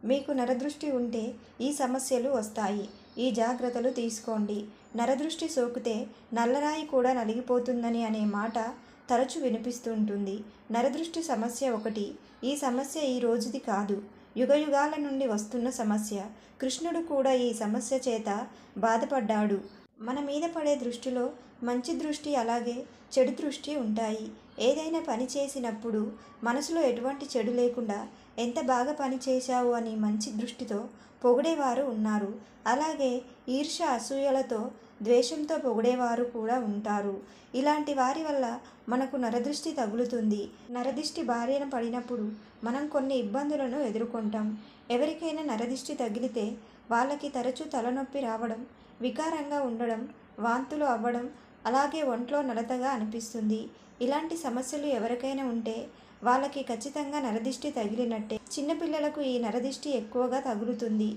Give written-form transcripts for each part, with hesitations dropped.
మీకు నరదృష్టి ఉంటే ఈ సమస్యలు వస్తాయి. ఈ జాగ్రత్తలు తీసుకోండి. నరదృష్టి సోకితే నల్లరాయి కూడా నలిగిపోతుందని అనే మాట తరచు వినిపిస్తుంటుంది. నరదృష్టి సమస్య ఒకటి. ఈ సమస్య ఈ రోజుది కాదు, యుగయుగాల నుండి వస్తున్న సమస్య. కృష్ణుడు కూడా ఈ సమస్య చేత బాధపడ్డాడు. మన మీద పడే దృష్టిలో మంచి దృష్టి అలాగే చెడు దృష్టి ఉంటాయి. ఏదైనా పని చేసినప్పుడు మనసులో ఎటువంటి చెడు లేకుండా ఎంత బాగా పని చేశావు అని మంచి దృష్టితో పొగిడేవారు ఉన్నారు. అలాగే ఈర్ష్య అసూయలతో ద్వేషంతో పొగిడేవారు కూడా ఉంటారు. ఇలాంటి వారి వల్ల మనకు నరదృష్టి తగులుతుంది. నరదృష్టి బారిన పడినప్పుడు మనం కొన్ని ఇబ్బందులను ఎదుర్కొంటాం. ఎవరికైనా నరదృష్టి తగిలితే వాళ్ళకి తరచూ తలనొప్పి రావడం, వికారంగా ఉండడం, వాంతులు అవ్వడం, అలాగే ఒంట్లో నలతగా అనిపిస్తుంది. ఇలాంటి సమస్యలు ఎవరికైనా ఉంటే వాళ్ళకి ఖచ్చితంగా నరదిష్టి తగిలినట్టే. చిన్నపిల్లలకు ఈ నరదిష్టి ఎక్కువగా తగులుతుంది.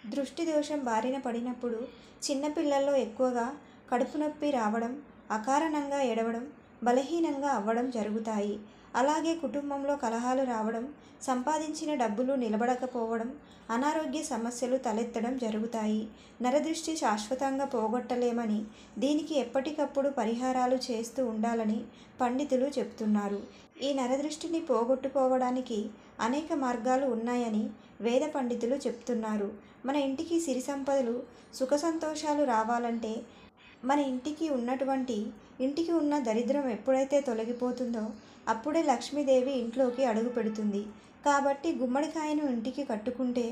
దృష్టి దోషం బారిన పడినప్పుడు చిన్నపిల్లల్లో ఎక్కువగా కడుపు నొప్పి రావడం, అకారణంగా ఏడవడం, బలహీనంగా అవ్వడం జరుగుతాయి. అలాగే కుటుంబంలో కలహాలు రావడం, సంపాదించిన డబ్బులు నిలబడకపోవడం, అనారోగ్య సమస్యలు తలెత్తడం జరుగుతాయి. నరదృష్టి శాశ్వతంగా పోగొట్టలేమని, దీనికి ఎప్పటికప్పుడు పరిహారాలు చేస్తూ ఉండాలని పండితులు చెప్తున్నారు. ఈ నరదృష్టిని పోగొట్టుకోవడానికి అనేక మార్గాలు ఉన్నాయని వేద పండితులు చెప్తున్నారు. మన ఇంటికి సిరి సంపదలు, సుఖ సంతోషాలు రావాలంటే మన ఇంటికి ఉన్న దరిద్రం ఎప్పుడైతే తొలగిపోతుందో అప్పుడే లక్ష్మీదేవి ఇంట్లోకి అడుగు పెడుతుంది. కాబట్టి గుమ్మడికాయను ఇంటికి కట్టుకుంటే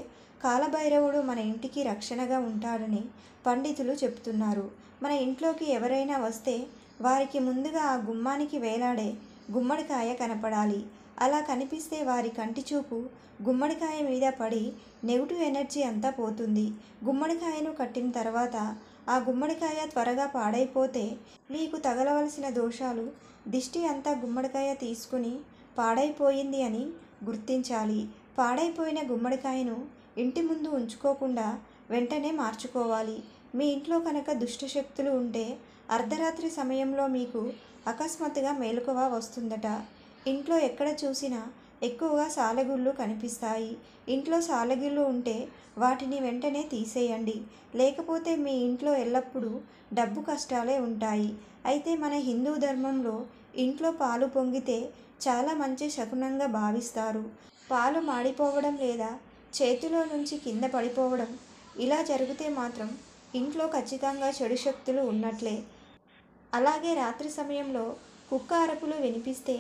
కాలభైరవుడు మన ఇంటికి రక్షణగా ఉంటాడని పండితులు చెప్తున్నారు. మన ఇంట్లోకి ఎవరైనా వస్తే వారికి ముందుగా ఆ గుమ్మానికి వేలాడే గుమ్మడికాయ కనపడాలి. అలా కనిపిస్తే వారి కంటి చూపు గుమ్మడికాయ మీద పడి నెగిటివ్ ఎనర్జీ అంతా పోతుంది. గుమ్మడికాయను కట్టిన తర్వాత ఆ గుమ్మడికాయ త్వరగా పాడైపోతే మీకు తగలవలసిన దోషాలు, దిష్టి అంతా గుమ్మడికాయ తీసుకుని పాడైపోయింది అని గుర్తించాలి. పాడైపోయిన గుమ్మడికాయను ఇంటి ముందు ఉంచుకోకుండా వెంటనే మార్చుకోవాలి. మీ ఇంట్లో కనుక దుష్టశక్తులు ఉంటే అర్ధరాత్రి సమయంలో మీకు అకస్మాత్తుగా మెలకువ వస్తుందట. ఇంట్లో ఎక్కడ చూసినా ఎక్కువగా సాలెగుళ్ళు కనిపిస్తాయి. ఇంట్లో సాలెగుళ్ళు ఉంటే వాటిని వెంటనే తీసేయండి. లేకపోతే మీ ఇంట్లో ఎల్లప్పుడూ డబ్బు కష్టాలే ఉంటాయి. అయితే మన హిందూ ధర్మంలో ఇంట్లో పాలు పొంగితే చాలా మంచి శకునంగా భావిస్తారు. పాలు మాడిపోవడం లేదా చేతిలో నుంచి కింద పడిపోవడం ఇలా జరిగితే మాత్రం ఇంట్లో ఖచ్చితంగా చెడు శక్తులు ఉన్నట్లే. అలాగే రాత్రి సమయంలో కుక్క అరుపులు వినిపిస్తే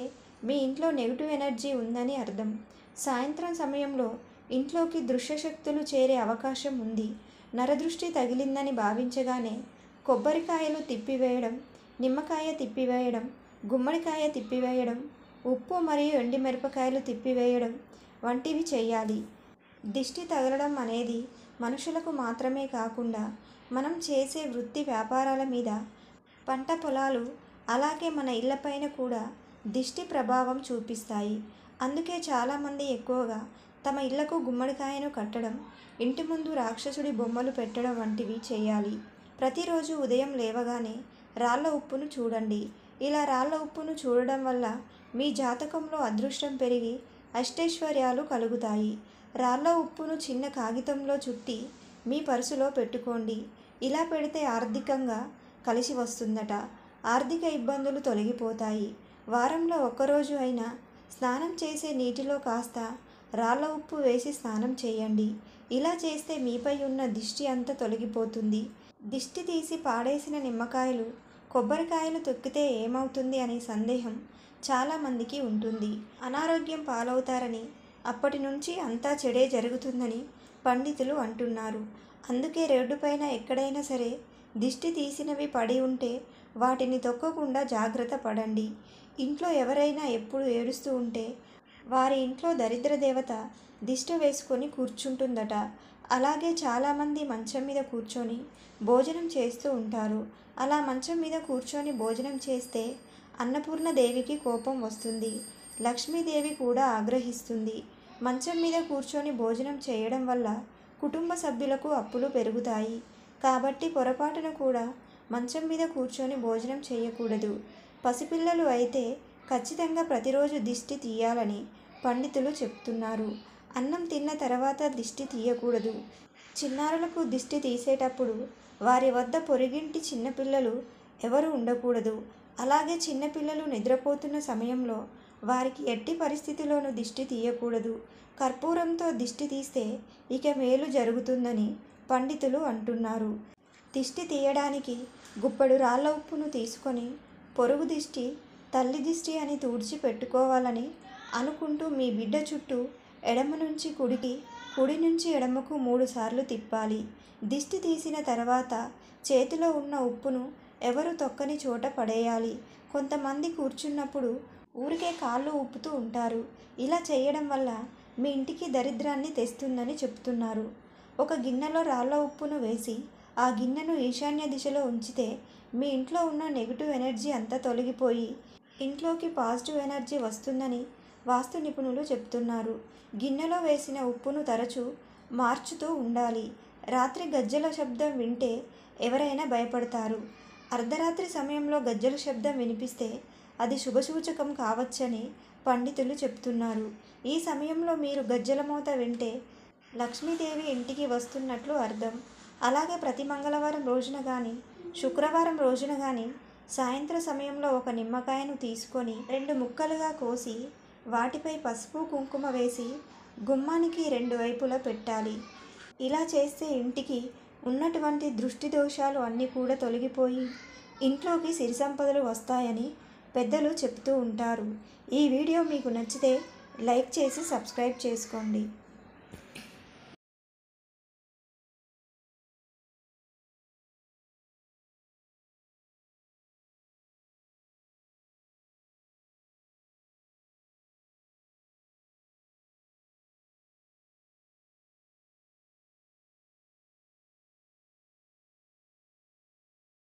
మీ ఇంట్లో నెగిటివ్ ఎనర్జీ ఉందని అర్థం. సాయంత్రం సమయంలో ఇంట్లోకి దృశ్యశక్తులు చేరే అవకాశం ఉంది. నరదృష్టి తగిలిందని భావించగానే కొబ్బరికాయలు తిప్పివేయడం, నిమ్మకాయ తిప్పివేయడం, గుమ్మడికాయ తిప్పివేయడం, ఉప్పు మరియు ఎండుమిరపకాయలు తిప్పివేయడం వంటివి చేయాలి. దిష్టి తగలడం అనేది మనుషులకు మాత్రమే కాకుండా మనం చేసే వృత్తి వ్యాపారాల మీద, పంట పొలాలు, అలాగే మన ఇళ్లపైన కూడా దిష్టి ప్రభావం చూపిస్తాయి. అందుకే చాలామంది ఎక్కువగా తమ ఇళ్లకు గుమ్మడికాయను కట్టడం, ఇంటి ముందు రాక్షసుడి బొమ్మలు పెట్టడం వంటివి చేయాలి. ప్రతిరోజు ఉదయం లేవగానే రాళ్ళ ఉప్పును చూడండి. ఇలా రాళ్ళ ఉప్పును చూడడం వల్ల మీ జాతకంలో అదృష్టం పెరిగి అష్టైశ్వర్యాలు కలుగుతాయి. రాళ్ళ ఉప్పును చిన్న కాగితంలో చుట్టి మీ పర్సులో పెట్టుకోండి. ఇలా పెడితే ఆర్థికంగా కలిసి వస్తుందట. ఆర్థిక ఇబ్బందులు తొలగిపోతాయి. వారంలో ఒక్కరోజు అయినా స్నానం చేసే నీటిలో కాస్త రాళ్ళ ఉప్పు వేసి స్నానం చేయండి. ఇలా చేస్తే మీపై ఉన్న దిష్టి అంతా తొలగిపోతుంది. దిష్టి తీసి పాడేసిన నిమ్మకాయలు, కొబ్బరికాయలు తొక్కితే ఏమవుతుంది అనే సందేహం చాలామందికి ఉంటుంది. అనారోగ్యం పాలవుతారని, అప్పటి నుంచి అంతా చెడే జరుగుతుందని పండితులు అంటున్నారు. అందుకే రోడ్డుపైన ఎక్కడైనా సరే దిష్టి తీసినవి పడి ఉంటే వాటిని తొక్కకుండా జాగ్రత్త పడండి. ఇంట్లో ఎవరైనా ఎప్పుడు ఏడుస్తూ ఉంటే వారి ఇంట్లో దరిద్ర దేవత దిష్టి వేసుకొని కూర్చుంటుందట. అలాగే చాలామంది మంచం మీద కూర్చొని భోజనం చేస్తూ ఉంటారు. అలా మంచం మీద కూర్చొని భోజనం చేస్తే అన్నపూర్ణదేవికి కోపం వస్తుంది. లక్ష్మీదేవి కూడా ఆగ్రహిస్తుంది. మంచం మీద కూర్చొని భోజనం చేయడం వల్ల కుటుంబ సభ్యులకు అప్పులు పెరుగుతాయి. కాబట్టి పొరపాటున కూడా మంచం మీద కూర్చొని భోజనం చేయకూడదు. పసిపిల్లలు అయితే ఖచ్చితంగా ప్రతిరోజు దిష్టి తీయాలని పండితులు చెప్తున్నారు. అన్నం తిన్న తర్వాత దిష్టి తీయకూడదు. చిన్నారులకు దిష్టి తీసేటప్పుడు వారి వద్ద పొరుగింటి చిన్నపిల్లలు ఎవరు ఉండకూడదు. అలాగే చిన్నపిల్లలు నిద్రపోతున్న సమయంలో వారికి ఎట్టి పరిస్థితిలోనూ దిష్టి తీయకూడదు. కర్పూరంతో దిష్టి తీస్తే ఇక మేలు జరుగుతుందని పండితులు అంటున్నారు. దిష్టి తీయడానికి గుప్పెడు రాళ్ళ ఉప్పును తీసుకొని పొరుగు దిష్టి, తల్లి దిష్టి అని తుడిచి పెట్టుకోవాలని అనుకుంటూ మీ బిడ్డ చుట్టూ ఎడమ నుంచి కుడికి, కుడి నుంచి ఎడమకు 3 సార్లు తిప్పాలి. దిష్టి తీసిన తర్వాత చేతిలో ఉన్న ఉప్పును ఎవరు తొక్కని చోట పడేయాలి. కొంతమంది కూర్చున్నప్పుడు ఊరికే కాళ్ళు ఊపుతూ ఉంటారు. ఇలా చేయడం వల్ల మీ ఇంటికి దరిద్రాన్ని తెస్తుందని చెప్తున్నారు. ఒక గిన్నెలో రాళ్ళ ఉప్పును వేసి ఆ గిన్నెను ఈశాన్య దిశలో ఉంచితే మీ ఇంట్లో ఉన్న నెగిటివ్ ఎనర్జీ అంతా తొలగిపోయి ఇంట్లోకి పాజిటివ్ ఎనర్జీ వస్తుందని వాస్తు నిపుణులు చెప్తున్నారు. గిన్నెలో వేసిన ఉప్పును తరచూ మార్చుతూ ఉండాలి. రాత్రి గజ్జెల శబ్దం వింటే ఎవరైనా భయపడతారు. అర్ధరాత్రి సమయంలో గజ్జెల శబ్దం వినిపిస్తే అది శుభసూచకం కావచ్చని పండితులు చెప్తున్నారు. ఈ సమయంలో మీరు గజ్జెల మోత వింటే లక్ష్మీదేవి ఇంటికి వస్తున్నట్లు అర్థం. అలాగే ప్రతి మంగళవారం రోజున కానీ, శుక్రవారం రోజున కానీ సాయంత్రం సమయంలో ఒక నిమ్మకాయను తీసుకొని 2 ముక్కలుగా కోసి వాటిపై పసుపు, కుంకుమ వేసి గుమ్మానికి 2 వైపులా పెట్టాలి. ఇలా చేస్తే ఇంటికి ఉన్నటువంటి దృష్టి దోషాలు అన్నీ కూడా తొలగిపోయి ఇంట్లోకి సిరి సంపదలు వస్తాయని పెద్దలు చెప్తూ ఉంటారు. ఈ వీడియో మీకు నచ్చితే లైక్ చేసి సబ్స్క్రైబ్ చేసుకోండి.